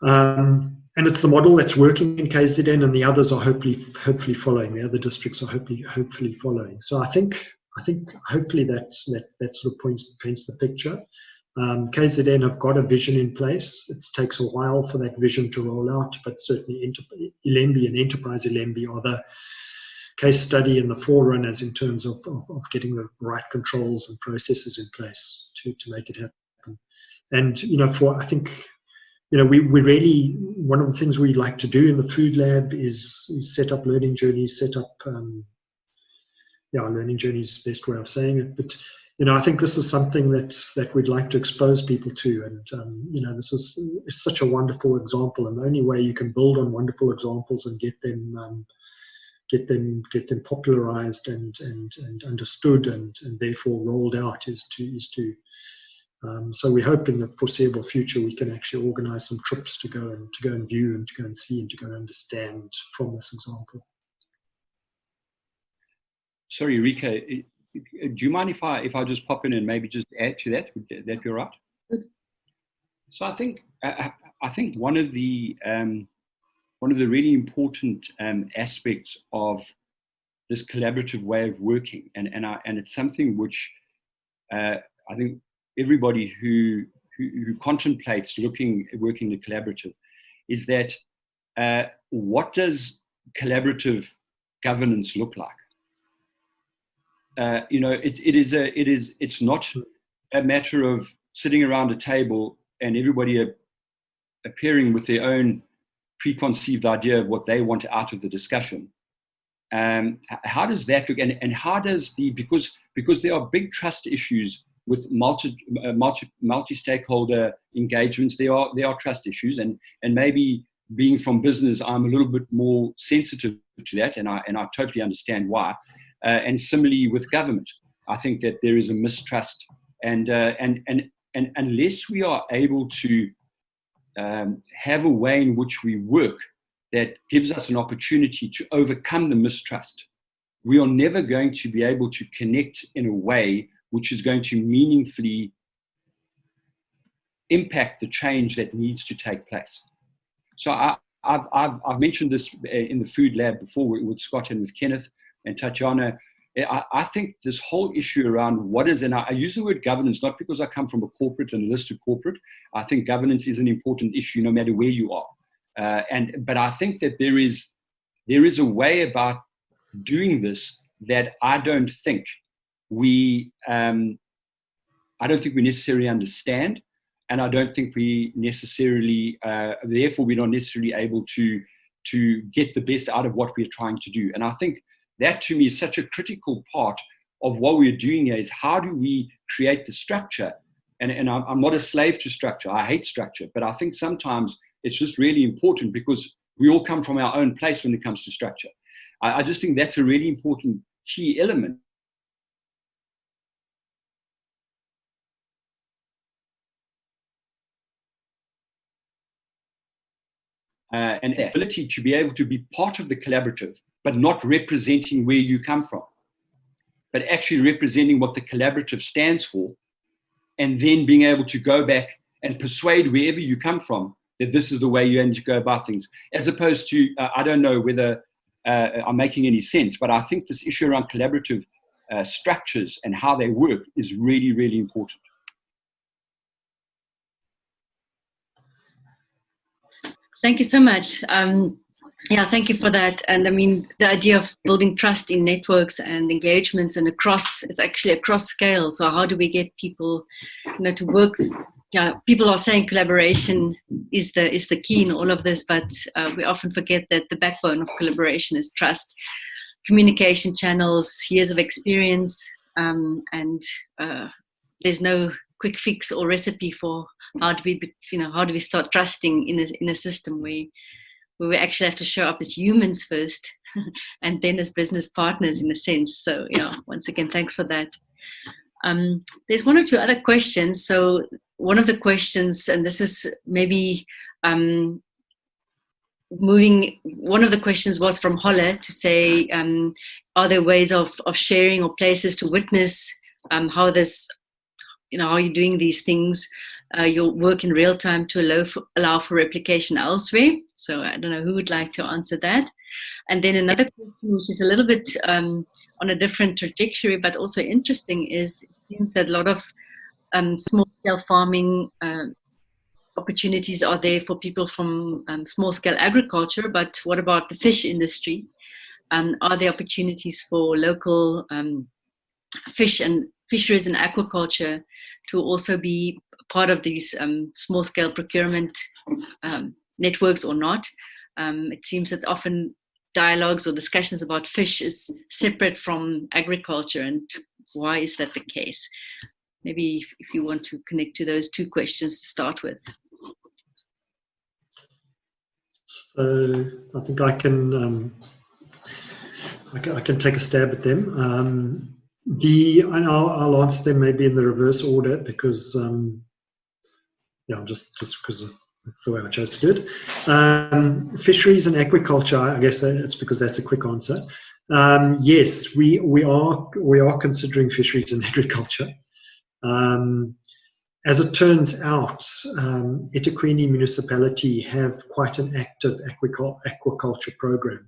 B: And it's the model that's working in KZN, and the others are hopefully following. The other districts are hopefully following. So I think hopefully that sort of paints the picture. KZN have got a vision in place. It takes a while for that vision to roll out, but certainly Ilembe and Enterprise Ilembe are the case study and the forerunners in terms of getting the right controls and processes in place to make it happen. And I think we really, one of the things we like to do in the food lab is set up learning journeys, learning journeys is the best way of saying it, but I think this is something that we'd like to expose people to, and this is such a wonderful example, and the only way you can build on wonderful examples and get them popularized and understood and therefore rolled out is to so we hope in the foreseeable future we can actually organize some trips to go and view and to go and see and to go and understand from this example.
C: Sorry, Rika, do you mind if I just pop in and maybe just add to that? Would that be all right?
A: Good.
C: So I think one of the really important aspects of this collaborative way of working, and it's something which I think everybody who contemplates working the collaborative is that what does collaborative governance look like? It's not a matter of sitting around a table and everybody appearing with their own preconceived idea of what they want out of the discussion. How does that look? And how does because there are big trust issues with multi-stakeholder engagements, there are trust issues, and maybe being from business, I'm a little bit more sensitive to that, and I totally understand why. And similarly with government, I think that there is a mistrust, and unless we are able to have a way in which we work that gives us an opportunity to overcome the mistrust, we are never going to be able to connect in a way which is going to meaningfully impact the change that needs to take place. So I've mentioned this in the food lab before with Scott and with Kenneth and Tatiana. I think this whole issue around what is, and I use the word governance not because I come from a corporate and a listed corporate. I think governance is an important issue no matter where you are. But I think that there is a way about doing this that I don't think we necessarily understand, and I don't think we necessarily, therefore we're not necessarily able to get the best out of what we're trying to do. And I think that to me is such a critical part of what we're doing here, is how do we create the structure? And I'm not a slave to structure. I hate structure, but I think sometimes it's just really important because we all come from our own place when it comes to structure. I just think that's a really important key element. And the ability to be able to be part of the collaborative, but not representing where you come from, but actually representing what the collaborative stands for, and then being able to go back and persuade wherever you come from that this is the way you need to go about things, as opposed to, I don't know whether I'm making any sense, but I think this issue around collaborative structures and how they work is really, really important.
A: Thank you so much. Thank you for that. And I mean, the idea of building trust in networks and engagements and it's actually across scale. So how do we get people, to work? Yeah, people are saying collaboration is the key in all of this, but we often forget that the backbone of collaboration is trust, communication channels, years of experience, and there's no quick fix or recipe for how do we start trusting in a system where we actually have to show up as humans first and then as business partners in a sense. So once again, thanks for that. There's one or two other questions. So one of the questions, and this is maybe one of the questions was from Holle to say, are there ways of sharing or places to witness how this, how you're doing these things, your work in real time to allow for replication elsewhere? So I don't know who would like to answer that. And then another question, which is a little bit on a different trajectory, but also interesting, is it seems that a lot of small-scale farming opportunities are there for people from small-scale agriculture, but what about the fish industry? Are there opportunities for local fisheries and aquaculture to also be part of these small-scale procurement networks or not? It seems that often dialogues or discussions about fish is separate from agriculture, and why is that the case? Maybe if you want to connect to those two questions to start with.
B: So I think I can take a stab at them. And I'll answer them maybe in the reverse order because just because that's the way I chose to do it. Fisheries and aquaculture, I guess it's because that's a quick answer. Yes, we are considering fisheries and agriculture. As it turns out, eThekwini municipality have quite an active aquaculture program.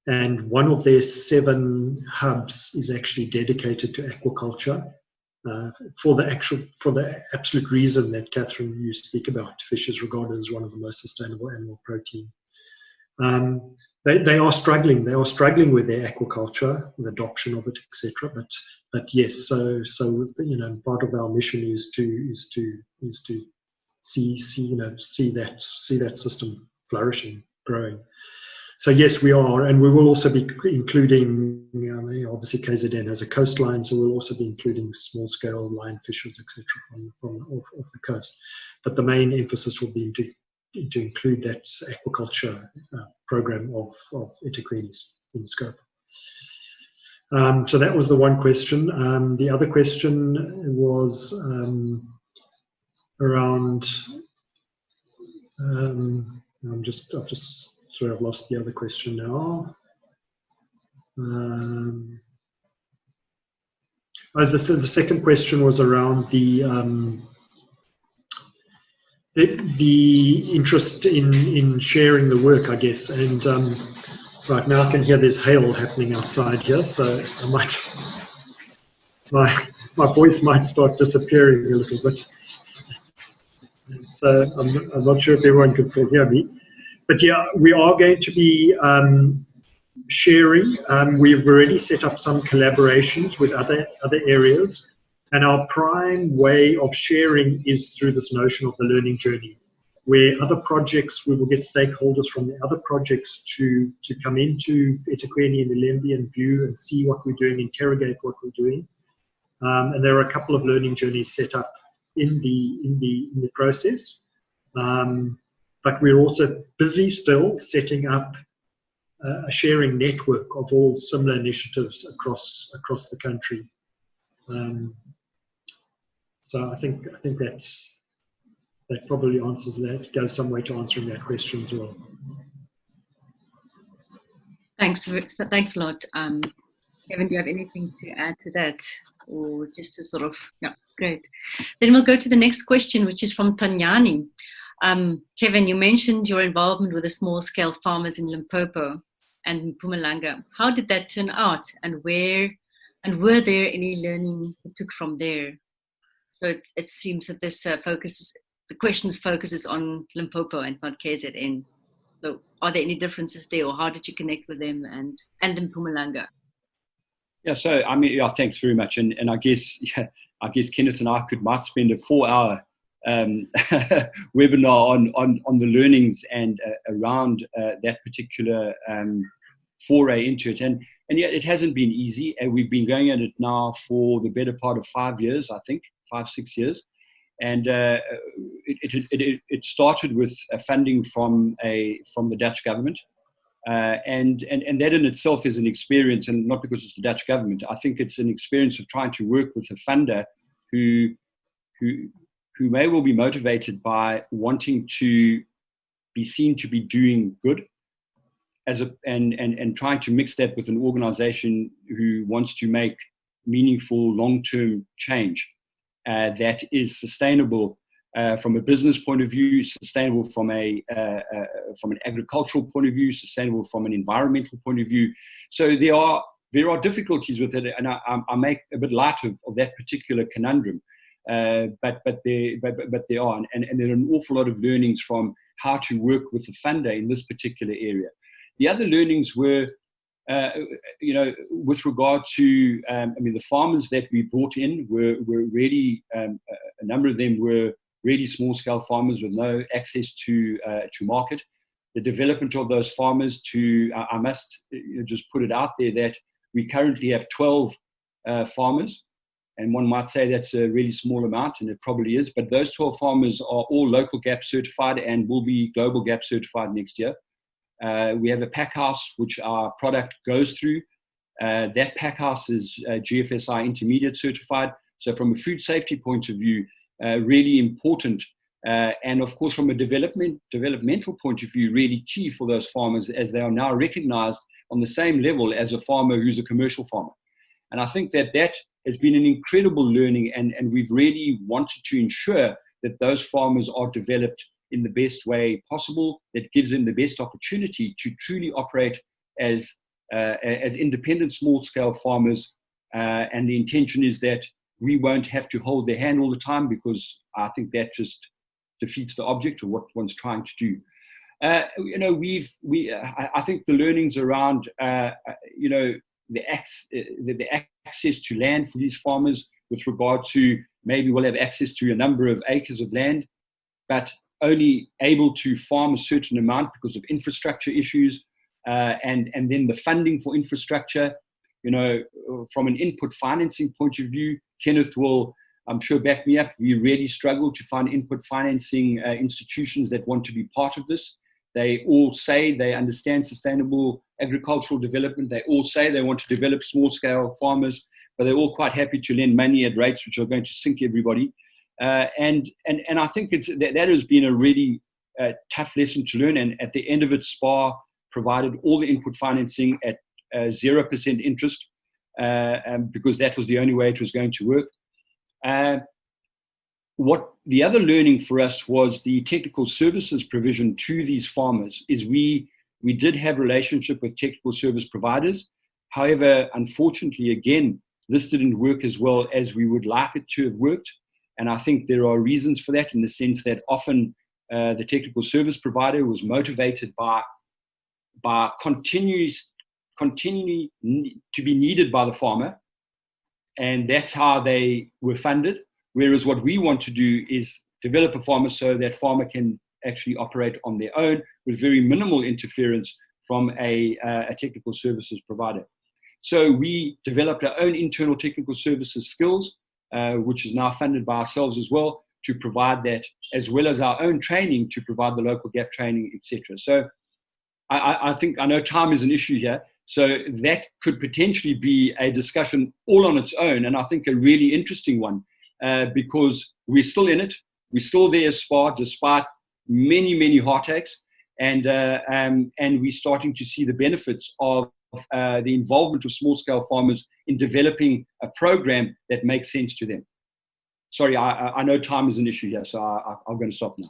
B: And one of their 7 hubs is actually dedicated to aquaculture for the absolute reason that Catherine used to speak about. Fish is regarded as one of the most sustainable animal protein. They are struggling. They are struggling with their aquaculture, the adoption of it, etc. But yes, so part of our mission is to see that system flourishing, growing. So yes, we are, and we will also be including. Obviously, KZN has a coastline, so we'll also be including small-scale lionfishers, etc., from off the coast. But the main emphasis will be to include that aquaculture program of eThekwini's in scope. So that was the one question. The other question was around. I've lost the other question now. The second question was around the interest in sharing the work, I guess. And right now I can hear there's hail happening outside here, so I might my voice might start disappearing a little bit. So I'm not sure if everyone can still hear me. But yeah, we are going to be sharing. We've already set up some collaborations with other areas, and our prime way of sharing is through this notion of the learning journey, where other projects, we will get stakeholders from the other projects to come into eThekwini and Ilembe and view and see what we're doing, interrogate what we're doing. And there are a couple of learning journeys set up in the process. But we're also busy still setting up a sharing network of all similar initiatives across the country. So I think that probably answers that, goes some way to answering that question as well.
A: Thanks a lot. Kevin, do you have anything to add to that? Or just to sort of, yeah, great. Then we'll go to the next question, which is from Tanyani. Kevin, you mentioned your involvement with the small-scale farmers in Limpopo and Mpumalanga. How did that turn out, and were there any learning you took from there? So it seems that this the question's focus is on Limpopo and not KZN. So are there any differences there, or how did you connect with them and in Mpumalanga?
C: Yeah, so I mean, yeah, thanks very much, and I guess Kenneth and I might spend a 4-hour webinar on the learnings and around that particular foray into it, and yet it hasn't been easy, and we've been going at it now for the better part of 5 years, I think 5-6 years, and it started with funding from the Dutch government. And that in itself is an experience, and not because it's the Dutch government. I think it's an experience of trying to work with a funder who may well be motivated by wanting to be seen to be doing good, and trying to mix that with an organization who wants to make meaningful long-term change that is sustainable. From a business point of view, sustainable from an agricultural point of view, sustainable from an environmental point of view. So there are difficulties with it, and I make a bit light of that particular conundrum. But there are, and there are an awful lot of learnings from how to work with a funder in this particular area. The other learnings were, with regard to, the farmers that we brought in were really, a number of them were really small-scale farmers with no access to market. The development of those farmers I must just put it out there that we currently have 12 farmers. And one might say that's a really small amount, and it probably is. But those 12 farmers are all local GAP certified and will be global GAP certified next year. We have a pack house which our product goes through. That pack house is GFSI intermediate certified. So from a food safety point of view, really important. And of course, from a developmental point of view, really key for those farmers, as they are now recognized on the same level as a farmer who's a commercial farmer. And I think that has been an incredible learning, and we've really wanted to ensure that those farmers are developed in the best way possible, that gives them the best opportunity to truly operate as independent small-scale farmers. And the intention is that we won't have to hold their hand all the time, because I think that just defeats the object of what one's trying to do. I think the learnings around, the access to land for these farmers, with regard to maybe we'll have access to a number of acres of land, but only able to farm a certain amount because of infrastructure issues, and then the funding for infrastructure. From an input financing point of view, Kenneth will, I'm sure, back me up. We really struggle to find input financing institutions that want to be part of this. They all say they understand sustainable agricultural development. They all say they want to develop small-scale farmers, but they're all quite happy to lend money at rates which are going to sink everybody. And I think that has been a really tough lesson to learn. And at the end of it, SPAR provided all the input financing at 0% interest, because that was the only way it was going to work. What the other learning for us was the technical services provision to these farmers. Is we did have a relationship with technical service providers. However, unfortunately, again, this didn't work as well as we would like it to have worked. And I think there are reasons for that, in the sense that often the technical service provider was motivated by continually to be needed by the farmer. And that's how they were funded. Whereas what we want to do is develop a farmer so that farmer can actually operate on their own with very minimal interference from a technical services provider. So we developed our own internal technical services skills, which is now funded by ourselves as well, to provide that, as well as our own training to provide the local GAP training, etc. So I know time is an issue here. So that could potentially be a discussion all on its own, and I think a really interesting one. Because we're still in it, we're still there as SPAR, despite many, many heartaches, and we're starting to see the benefits of the involvement of small-scale farmers in developing a program that makes sense to them. Sorry, I know time is an issue here, so I'm going to stop now.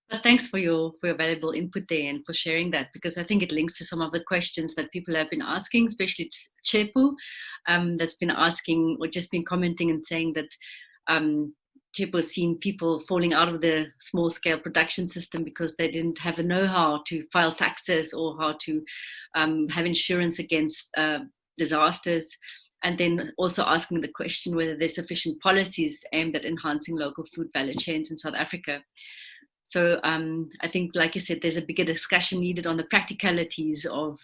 A: But thanks for your valuable input there, and for sharing that, because I think it links to some of the questions that people have been asking, especially Chepu, that's been asking or just been commenting and saying that Chepu has seen people falling out of the small-scale production system because they didn't have the know-how to file taxes or how to have insurance against disasters. And then also asking the question whether there's sufficient policies aimed at enhancing local food value chains in South Africa. So I think, like you said, there's a bigger discussion needed on the practicalities of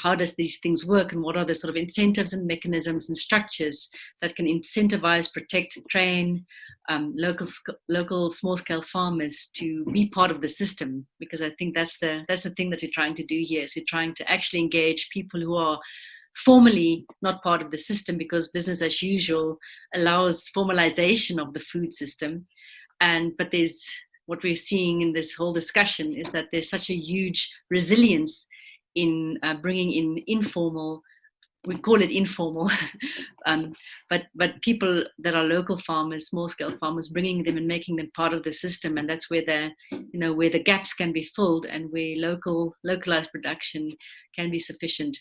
A: how does these things work, and what are the sort of incentives and mechanisms and structures that can incentivize, protect, train local small-scale farmers to be part of the system. Because I think that's the thing that we're trying to do here. Is we're trying to actually engage people who are formally not part of the system, because business as usual allows formalization of the food system. But what we're seeing in this whole discussion is that there's such a huge resilience in bringing in informal, we call it informal, but people that are local farmers, small-scale farmers, bringing them and making them part of the system. And that's where the gaps can be filled, and where localized production can be sufficient.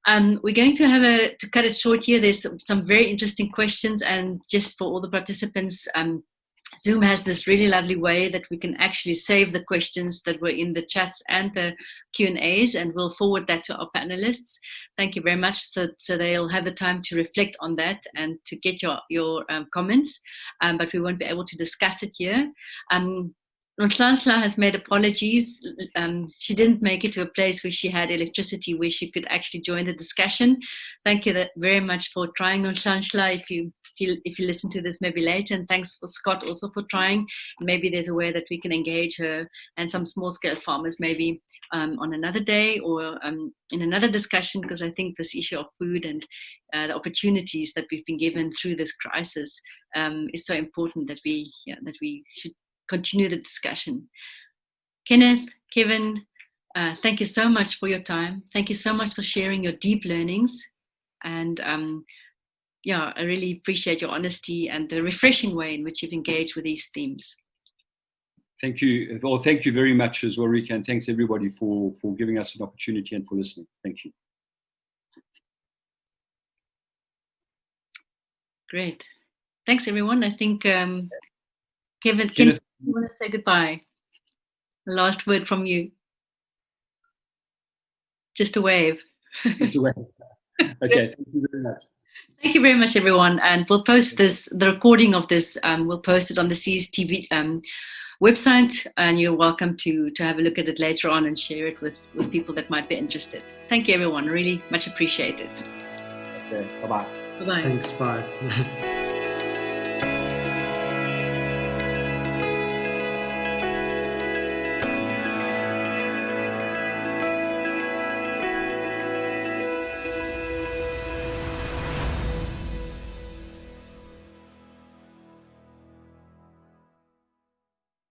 A: We're going to to cut it short here. There's some very interesting questions, and just for all the participants, Zoom has this really lovely way that we can actually save the questions that were in the chats and the Q&As, and we'll forward that to our panelists. Thank you very much. So they'll have the time to reflect on that and to get your comments, but we won't be able to discuss it here. Nhlanhla has made apologies. She didn't make it to a place where she had electricity where she could actually join the discussion. Thank you very much for trying, Nhlanhla. If you listen to this maybe later, and thanks for Scott also for trying. Maybe there's a way that we can engage her and some small-scale farmers maybe on another day or in another discussion, because I think this issue of food and the opportunities that we've been given through this crisis is so important that we should continue the discussion. Kenneth, Kevin, thank you so much for your time. Thank you so much for sharing your deep learnings. And I really appreciate your honesty and the refreshing way in which you've engaged with these themes.
C: Thank you. Well, thank you very much as well, Rika, and thanks everybody for giving us an opportunity and for listening. Thank you.
A: Great. Thanks, everyone. I think, Kenneth, you want to say goodbye? The last word from you. Just a wave.
C: Just a wave. Okay, thank you very much.
A: Thank you very much, everyone. And we'll post the recording of this, we'll post it on the CSTV website, and you're welcome to have a look at it later on and share it with people that might be interested. Thank you, everyone. Really much appreciated.
C: Okay, bye-bye.
A: Bye-bye.
B: Thanks, bye.